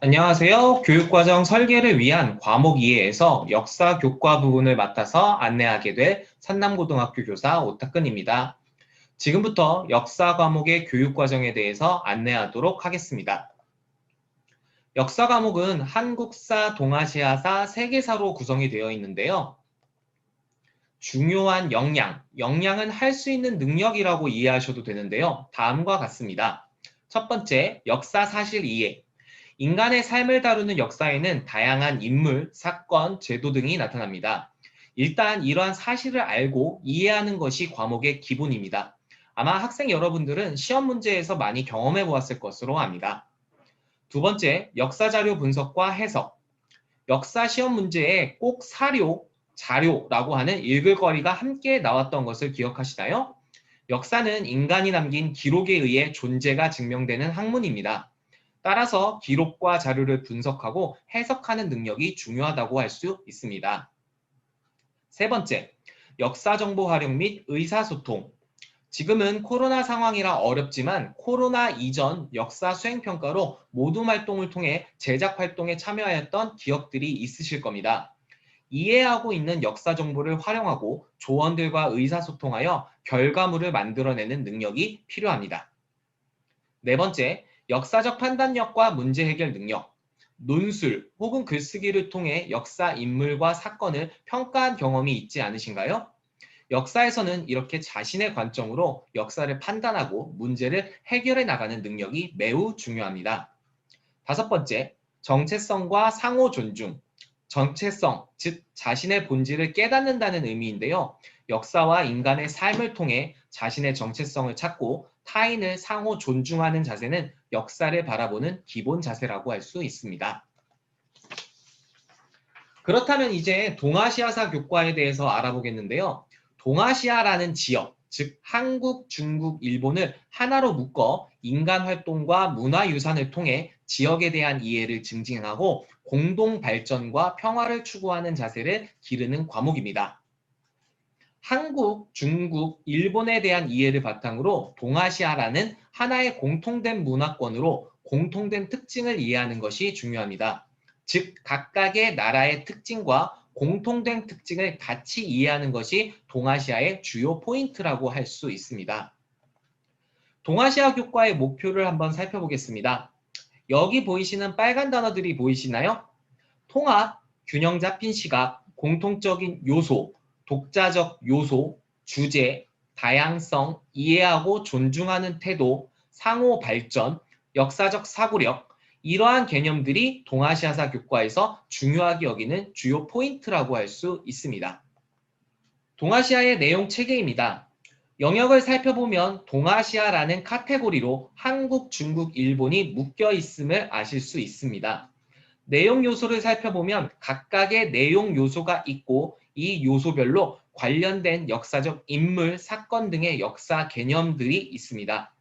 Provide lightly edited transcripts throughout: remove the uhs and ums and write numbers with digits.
안녕하세요. 교육과정 설계를 위한 과목 이해에서 역사 교과 부분을 맡아서 안내하게 될 산남고등학교 교사 오타근입니다. 지금부터 역사 과목의 교육과정에 대해서 안내하도록 하겠습니다. 역사 과목은 한국사, 동아시아사, 세계사로 구성이 되어 있는데요. 중요한 역량은 할 수 있는 능력이라고 이해하셔도 되는데요. 다음과 같습니다. 첫 번째, 역사 사실 이해. 인간의 삶을 다루는 역사에는 다양한 인물, 사건, 제도 등이 나타납니다. 일단 이러한 사실을 알고 이해하는 것이 과목의 기본입니다. 아마 학생 여러분들은 시험 문제에서 많이 경험해 보았을 것으로 압니다. 두 번째, 역사 자료 분석과 해석. 역사 시험 문제에 꼭 사료, 자료라고 하는 읽을거리가 함께 나왔던 것을 기억하시나요? 역사는 인간이 남긴 기록에 의해 존재가 증명되는 학문입니다. 따라서 기록과 자료를 분석하고 해석하는 능력이 중요하다고 할 수 있습니다. 세 번째, 역사정보 활용 및 의사소통. 지금은 코로나 상황이라 어렵지만 코로나 이전 역사 수행평가로 모둠 활동을 통해 제작 활동에 참여하였던 기억들이 있으실 겁니다. 이해하고 있는 역사 정보를 활용하고 조원들과 의사소통하여 결과물을 만들어내는 능력이 필요합니다. 네 번째, 역사적 판단력과 문제 해결 능력. 논술 혹은 글쓰기를 통해 역사 인물과 사건을 평가한 경험이 있지 않으신가요? 역사에서는 이렇게 자신의 관점으로 역사를 판단하고 문제를 해결해 나가는 능력이 매우 중요합니다. 다섯 번째, 정체성과 상호 존중. 정체성, 즉 자신의 본질을 깨닫는다는 의미인데요. 역사와 인간의 삶을 통해 자신의 정체성을 찾고 타인을 상호 존중하는 자세는 역사를 바라보는 기본 자세라고 할 수 있습니다. 그렇다면 이제 동아시아사 교과에 대해서 알아보겠는데요. 동아시아라는 지역, 즉 한국, 중국, 일본을 하나로 묶어 인간 활동과 문화유산을 통해 지역에 대한 이해를 증진하고 공동 발전과 평화를 추구하는 자세를 기르는 과목입니다. 한국, 중국, 일본에 대한 이해를 바탕으로 동아시아라는 하나의 공통된 문화권으로 공통된 특징을 이해하는 것이 중요합니다. 즉, 각각의 나라의 특징과 공통된 특징을 같이 이해하는 것이 동아시아의 주요 포인트라고 할 수 있습니다. 동아시아 교과의 목표를 한번 살펴보겠습니다. 여기 보이시는 빨간 단어들이 보이시나요? 통합, 균형 잡힌 시각, 공통적인 요소, 독자적 요소, 주제, 다양성, 이해하고 존중하는 태도, 상호 발전, 역사적 사고력, 이러한 개념들이 동아시아사 교과에서 중요하게 여기는 주요 포인트라고 할 수 있습니다. 동아시아의 내용 체계입니다. 영역을 살펴보면 동아시아라는 카테고리로 한국, 중국, 일본이 묶여 있음을 아실 수 있습니다. 내용 요소를 살펴보면 각각의 내용 요소가 있고 이 요소별로 관련된 역사적 인물, 사건 등의 역사 개념들이 있습니다.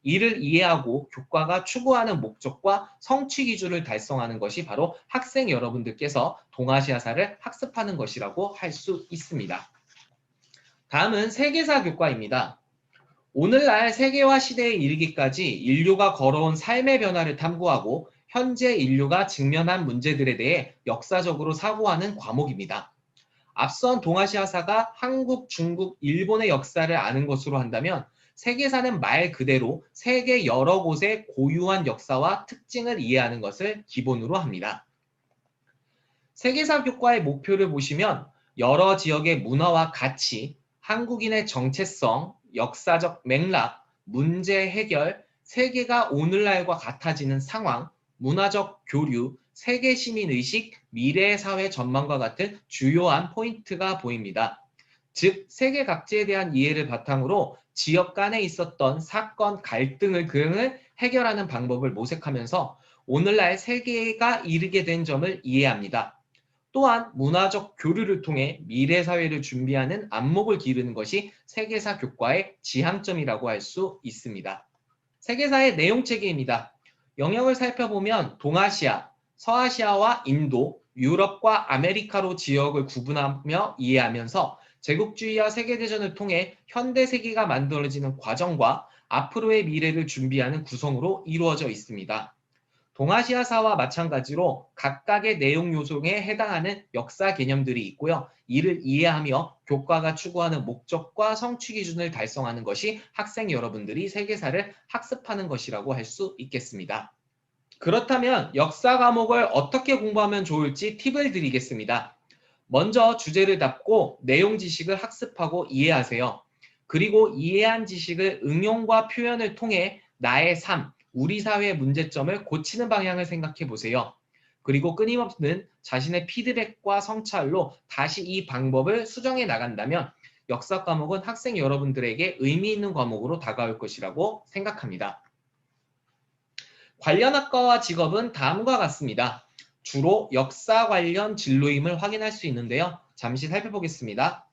이를 이해하고 교과가 추구하는 목적과 성취 기준을 달성하는 것이 바로 학생 여러분들께서 동아시아사를 학습하는 것이라고 할 수 있습니다. 다음은 세계사 교과입니다. 오늘날 세계화 시대에 이르기까지 인류가 걸어온 삶의 변화를 탐구하고 현재 인류가 직면한 문제들에 대해 역사적으로 사고하는 과목입니다. 앞선 동아시아사가 한국, 중국, 일본의 역사를 아는 것으로 한다면 세계사는 말 그대로 세계 여러 곳의 고유한 역사와 특징을 이해하는 것을 기본으로 합니다. 세계사 교과의 목표를 보시면 여러 지역의 문화와 가치, 한국인의 정체성, 역사적 맥락, 문제 해결, 세계가 오늘날과 같아지는 상황, 문화적 교류, 세계 시민의식, 미래의 사회 전망과 같은 주요한 포인트가 보입니다. 즉, 세계 각지에 대한 이해를 바탕으로 지역 간에 있었던 사건, 갈등을 해결하는 방법을 모색하면서 오늘날 세계가 이르게 된 점을 이해합니다. 또한 문화적 교류를 통해 미래 사회를 준비하는 안목을 기르는 것이 세계사 교과의 지향점이라고 할 수 있습니다. 세계사의 내용 체계입니다. 영역을 살펴보면 동아시아, 서아시아와 인도, 유럽과 아메리카로 지역을 구분하며 이해하면서 제국주의와 세계대전을 통해 현대 세계가 만들어지는 과정과 앞으로의 미래를 준비하는 구성으로 이루어져 있습니다. 동아시아사와 마찬가지로 각각의 내용 요소에 해당하는 역사 개념들이 있고요. 이를 이해하며 교과가 추구하는 목적과 성취 기준을 달성하는 것이 학생 여러분들이 세계사를 학습하는 것이라고 할 수 있겠습니다. 그렇다면 역사 과목을 어떻게 공부하면 좋을지 팁을 드리겠습니다. 먼저 주제를 잡고 내용 지식을 학습하고 이해하세요. 그리고 이해한 지식을 응용과 표현을 통해 나의 삶, 우리 사회의 문제점을 고치는 방향을 생각해 보세요. 그리고 끊임없는 자신의 피드백과 성찰로 다시 이 방법을 수정해 나간다면 역사 과목은 학생 여러분들에게 의미 있는 과목으로 다가올 것이라고 생각합니다. 관련 학과와 직업은 다음과 같습니다. 주로 역사 관련 진로임을 확인할 수 있는데요. 잠시 살펴보겠습니다.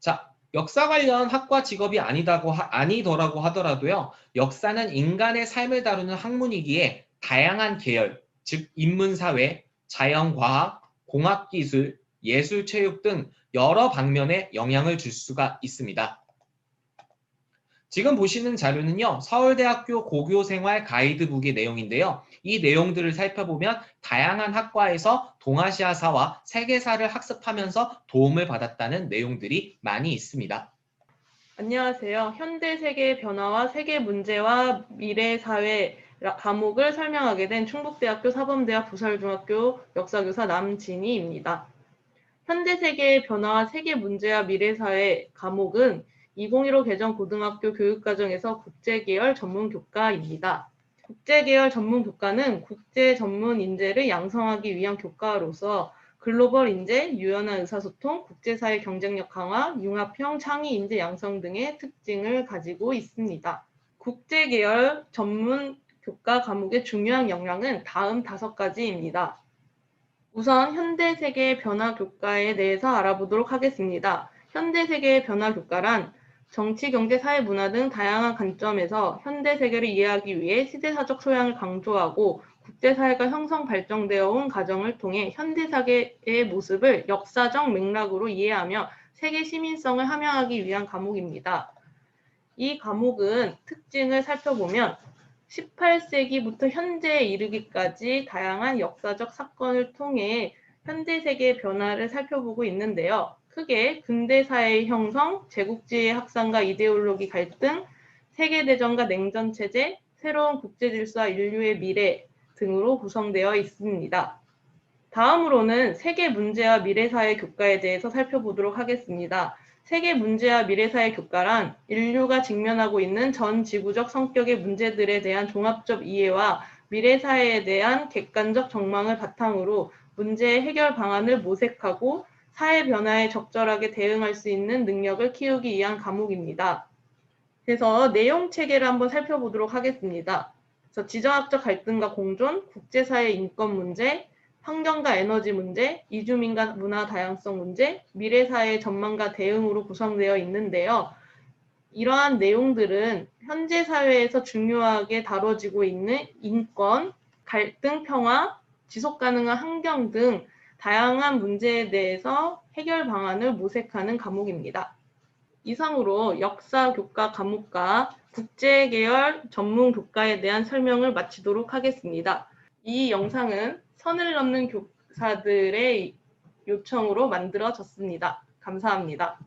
자, 역사 관련 학과 직업이 아니더라고 하더라도요. 역사는 인간의 삶을 다루는 학문이기에 다양한 계열, 즉 인문사회, 자연과학, 공학기술, 예술체육 등 여러 방면에 영향을 줄 수가 있습니다. 지금 보시는 자료는요, 서울대학교 고교생활 가이드북의 내용인데요. 이 내용들을 살펴보면 다양한 학과에서 동아시아사와 세계사를 학습하면서 도움을 받았다는 내용들이 많이 있습니다. 안녕하세요. 현대 세계의 변화와 세계 문제와 미래 사회 과목을 설명하게 된 충북대학교 사범대학 부설중학교 역사교사 남진희입니다. 현대 세계의 변화와 세계 문제와 미래 사회 과목은 2015 개정 고등학교 교육과정에서 국제계열 전문 교과입니다. 국제계열 전문 교과는 국제 전문 인재를 양성하기 위한 교과로서 글로벌 인재, 유연한 의사소통, 국제사회 경쟁력 강화, 융합형 창의 인재 양성 등의 특징을 가지고 있습니다. 국제계열 전문 교과 과목의 중요한 역량은 다음 5가지입니다. 우선 현대세계 변화 교과에 대해서 알아보도록 하겠습니다. 현대세계 변화 교과란 정치, 경제, 사회, 문화 등 다양한 관점에서 현대세계를 이해하기 위해 시대사적 소양을 강조하고 국제사회가 형성 발전되어 온 과정을 통해 현대사회의 모습을 역사적 맥락으로 이해하며 세계 시민성을 함양하기 위한 과목입니다. 이 과목은 특징을 살펴보면 18세기부터 현재에 이르기까지 다양한 역사적 사건을 통해 현대세계의 변화를 살펴보고 있는데요. 크게 근대사회의 형성, 제국주의의 확산과 이데올로기 갈등, 세계대전과 냉전체제, 새로운 국제질서와 인류의 미래 등으로 구성되어 있습니다. 다음으로는 세계 문제와 미래사회 교과에 대해서 살펴보도록 하겠습니다. 세계 문제와 미래사회 교과란 인류가 직면하고 있는 전 지구적 성격의 문제들에 대한 종합적 이해와 미래사회에 대한 객관적 전망을 바탕으로 문제의 해결 방안을 모색하고 사회 변화에 적절하게 대응할 수 있는 능력을 키우기 위한 과목입니다. 그래서 내용 체계를 한번 살펴보도록 하겠습니다. 그래서 지정학적 갈등과 공존, 국제사회 인권 문제, 환경과 에너지 문제, 이주민과 문화 다양성 문제, 미래사회의 전망과 대응으로 구성되어 있는데요. 이러한 내용들은 현재 사회에서 중요하게 다뤄지고 있는 인권, 갈등, 평화, 지속가능한 환경 등 다양한 문제에 대해서 해결 방안을 모색하는 과목입니다. 이상으로 역사 교과 과목과 국제계열 전문 교과에 대한 설명을 마치도록 하겠습니다. 이 영상은 선을 넘는 교사들의 요청으로 만들어졌습니다. 감사합니다.